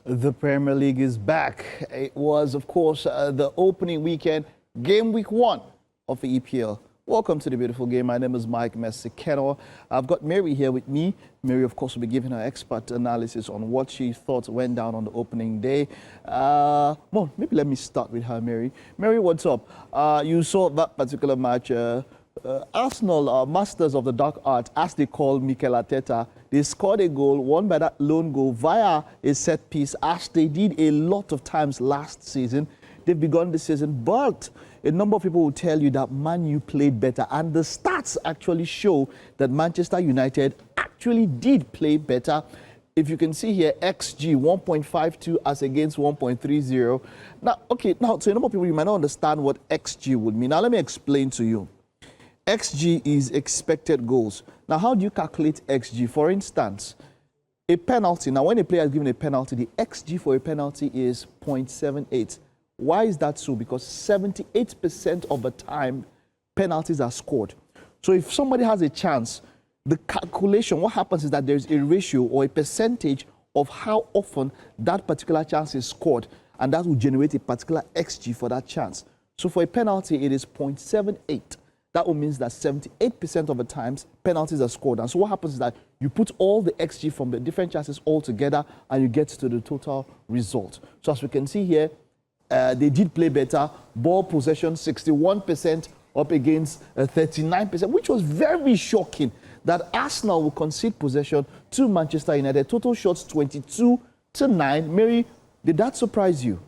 The Premier League is back. It was, of course, the opening weekend, game week 1 of the EPL. Welcome to the beautiful game. My name is Mike Messikeno. I've got Mary here with me. Mary, of course, will be giving her expert analysis on what she thought went down on the opening day. Well, maybe let me start with her, Mary. Mary, what's up? You saw that particular match. Arsenal, masters of the dark art, as they call Mikel Arteta, they scored a goal, won by that lone goal via a set piece, as they did a lot of times last season. They've begun the season, but a number of people will tell you that Man U played better, and the stats actually show that Manchester United actually did play better. If you can see here, XG 1.52 as against 1.30. Now, so a number of people, you might not understand what XG would mean. Now, let me explain to you. XG is expected goals. Now, how do you calculate XG? For instance, a penalty. Now, when a player is given a penalty, the XG for a penalty is 0.78. Why is that so? Because 78% of the time, penalties are scored. So if somebody has a chance, the calculation, what happens is that there's a ratio or a percentage of how often that particular chance is scored, and that will generate a particular XG for that chance. So for a penalty, it is 0.78. That will mean that 78% of the times penalties are scored. And so what happens is that you put all the XG from the different chances all together and you get to the total result. So as we can see here, they did play better. Ball possession 61% up against 39%, which was very shocking that Arsenal will concede possession to Manchester United. Total shots 22-9. Mary, did that surprise you?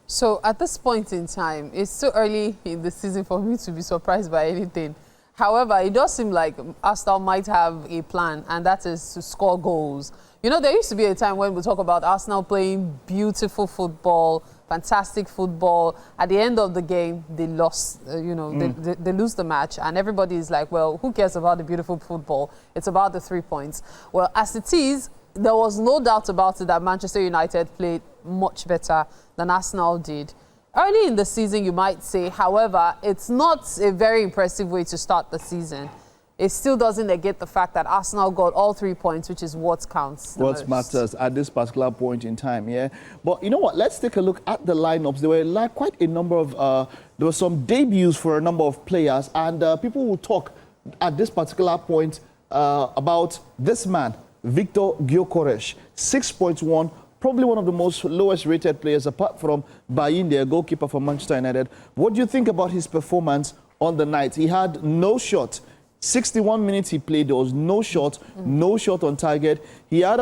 So at this point in time, it's too early in the season for me to be surprised by anything. However, it does seem like Arsenal might have a plan, and that is to score goals. You know, there used to be a time when we talk about Arsenal playing beautiful football, fantastic football. At the end of the game, they lost, they lose the match, and everybody is like, well, who cares about the beautiful football? It's about the 3 points. Well, as it is, there was no doubt about it that Manchester United played much better than Arsenal did. Early in the season, you might say, however, it's not a very impressive way to start the season. It still doesn't negate the fact that Arsenal got all 3 points, which is what counts the most. What matters at this particular point in time, yeah. But you know what? Let's take a look at the lineups. There were quite a number of, there were some debuts for a number of players, and people will talk at this particular point about this man, Victor Gyökeres, 6.1, probably one of the most lowest rated players apart from Bayinde, their goalkeeper for Manchester United. What do you think about his performance on the night? He had no shot. 61 minutes he played, there was no shot, no shot on target. He had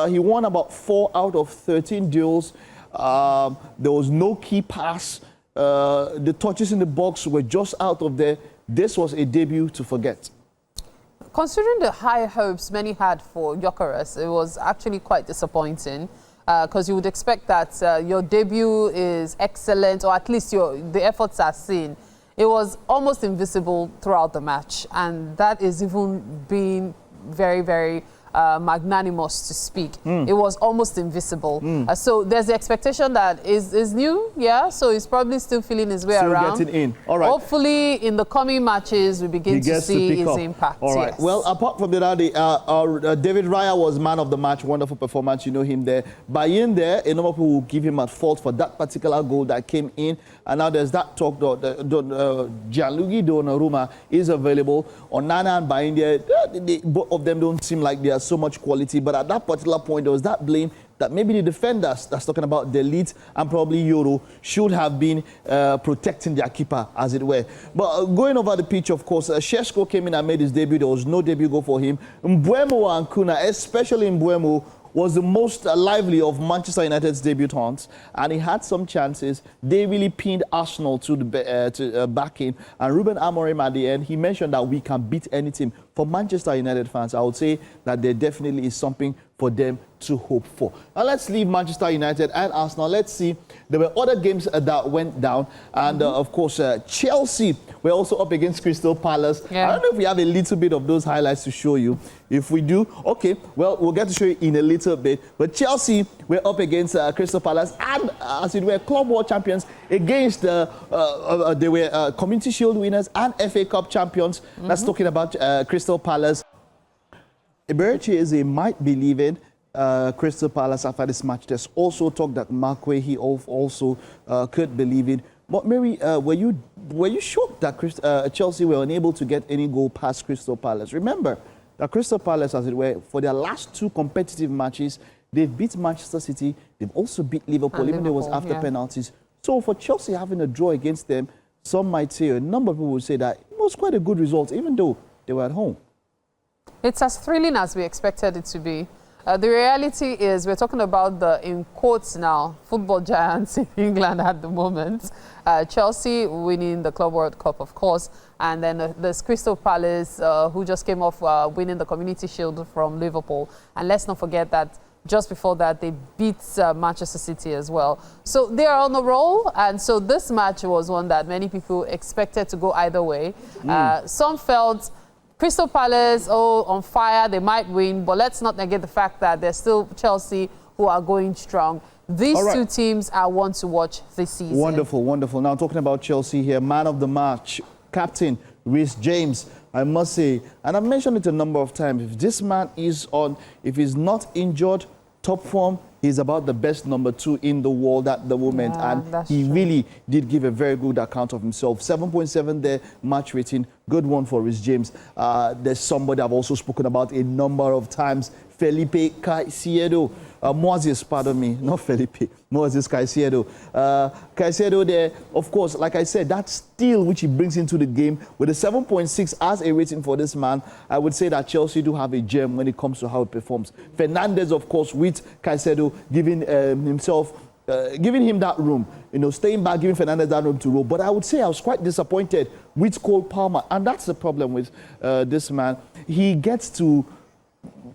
he won about 4 out of 13 duels. There was no key pass. The touches in the box were just out of there. This was a debut to forget. Considering the high hopes many had for Gyökeres, it was actually quite disappointing because you would expect that your debut is excellent, or at least the efforts are seen. It was almost invisible throughout the match, and that is even being very, very magnanimous to speak. It was almost invisible. So there's the expectation that is new, yeah, so he's probably still feeling his way around. Still getting in. All right. Hopefully, in the coming matches, we begin to see his impact. All right. Yes. Well, apart from that, David Raya was man of the match. Wonderful performance. You know him there. Bayinde there, a number of people will give him at fault for that particular goal that came in. And now there's that talk that Gianluigi Donnarumma is available. Onana and Bayinde, both of them don't seem like they are so much quality. But at that particular point, there was that blame that maybe the defenders, that's talking about Delete and probably Yoro, should have been protecting their keeper, as it were. But going over the pitch, of course, Šeško came in and made his debut. There was no debut goal for him. Mbeumo and Kuna, especially Mbeumo, was the most lively of Manchester United's debutants, and he had some chances. They really pinned Arsenal to the back in. And Ruben Amorim at the end, he mentioned that we can beat any team. For Manchester United fans, I would say that there definitely is something for them to hope for. Now let's leave Manchester United and Arsenal. Let's see. There were other games that went down, and of course Chelsea were also up against Crystal Palace. Yeah. I don't know if we have a little bit of those highlights to show you. If we do, okay, well, we'll get to show you in a little bit. But Chelsea were up against Crystal Palace, and as it were, Club World Champions against they were Community Shield winners and FA Cup champions. That's talking about Crystal Palace. Eberechi might be leaving. Crystal Palace after this match. There's also talk that Mark he also could believe it. But Mary, were you shocked that Chelsea were unable to get any goal past Crystal Palace? Remember that Crystal Palace, as it were, for their last 2 competitive matches, they've beat Manchester City. They've also beat Liverpool, even though it was after penalties. So for Chelsea having a draw against them, some might say, a number of people would say that it was quite a good result, even though they were at home. It's as thrilling as we expected it to be. The reality is we're talking about the, in quotes now, football giants in England at the moment. Chelsea winning the Club World Cup, of course, and then there's Crystal Palace, who just came off winning the Community Shield from Liverpool. And let's not forget that just before that, they beat Manchester City as well. So they are on a roll, and so this match was one that many people expected to go either way. Some felt Crystal Palace, on fire, they might win, but let's not negate the fact that there's still Chelsea who are going strong. These two teams are one to watch this season. Wonderful, wonderful. Now talking about Chelsea here, man of the match, captain Reece James, I must say, and I've mentioned it a number of times, if this man is on, if he's not injured, top form, he's about the best number 2 in the world at the moment, and he really did give a very good account of himself. 7.7 there, match rating, good one for Reece James. There's somebody I've also spoken about a number of times, Felipe Caicedo. Moses, pardon me, not Felipe, Moses Caicedo. Caicedo there, of course, like I said, that steal which he brings into the game with a 7.6 as a rating for this man, I would say that Chelsea do have a gem when it comes to how it performs. Fernandes, of course, with Caicedo giving giving him that room, staying back, giving Fernandes that room to roll. But I would say I was quite disappointed with Cole Palmer, and that's the problem with this man. He gets to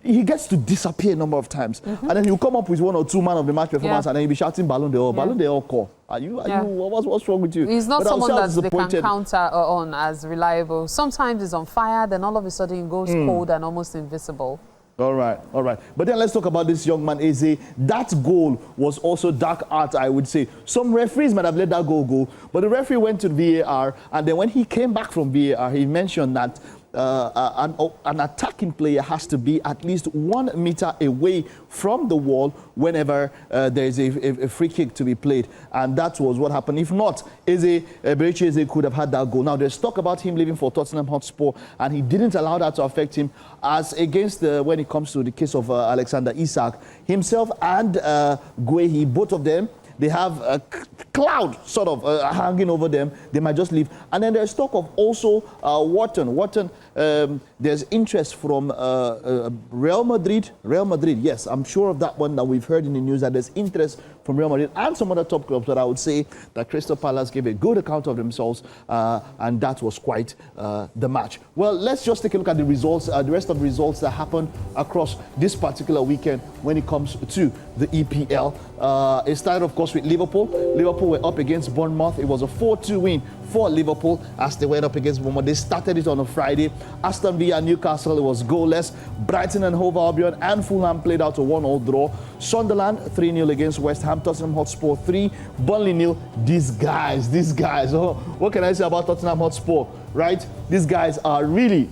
disappear a number of times, and then he'll come up with 1 or 2 man of the match performance, and then he'll be shouting Ballon d'Or, Ballon d'Or call. Are you? What's wrong with you? He's not someone that they can counter on as reliable. Sometimes he's on fire, then all of a sudden he goes cold and almost invisible. All right. But then let's talk about this young man, Eze. That goal was also dark art, I would say. Some referees might have let that goal go, but the referee went to VAR, and then when he came back from VAR, he mentioned that an attacking player has to be at least 1 meter away from the wall whenever there is a free kick to be played, and that was what happened. If not, Berechi Eze could have had that goal. Now there's talk about him leaving for Tottenham Hotspur, and he didn't allow that to affect him, as against when it comes to the case of Alexander Isak himself and Guehi, both of them. They have a cloud sort of hanging over them. They might just leave. And then there's talk of also Wharton. There's interest from Real Madrid. Yes, I'm sure of that one that we've heard in the news, that there's interest from Real Madrid and some other top clubs. But I would say that Crystal Palace gave a good account of themselves, and that was quite the match. Well, let's just take a look at the results, the rest of the results that happened across this particular weekend when it comes to the EPL. It started, of course, with Liverpool. Liverpool were up against Bournemouth. It was a 4-2 win for Liverpool as they went up against Bournemouth. They started it on a Friday. Aston Villa and Newcastle, it was goalless. Brighton and Hove Albion and Fulham played out a 1-1 draw. Sunderland 3-0 against West Ham. Tottenham Hotspur 3, Burnley 0. These guys. Oh, what can I say about Tottenham Hotspur, right? These guys are really,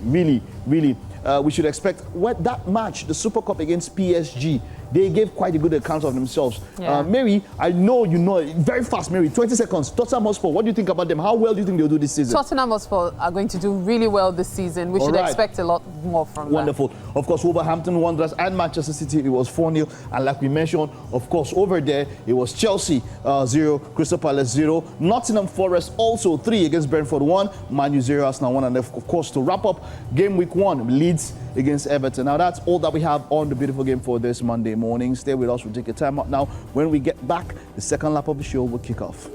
we should expect that match, the Super Cup against PSG. They gave quite a good account of themselves. Mary, I know you know very fast, Mary. 20 seconds. Tottenham Hotspur, what do you think about them? How well do you think they'll do this season? Tottenham Hotspur are going to do really well this season. We should expect a lot more from them. Wonderful. Of course, Wolverhampton Wanderers and Manchester City, it was 4-0. And like we mentioned, of course, over there, it was Chelsea 0, Crystal Palace 0. Nottingham Forest also 3 against Brentford 1. Man U 0, Arsenal 1. And of course, to wrap up, game week 1, Leeds against Everton. Now, that's all that we have on the beautiful game for this Monday morning. Stay with us. We'll take a time out now. When we get back, the second lap of the show will kick off.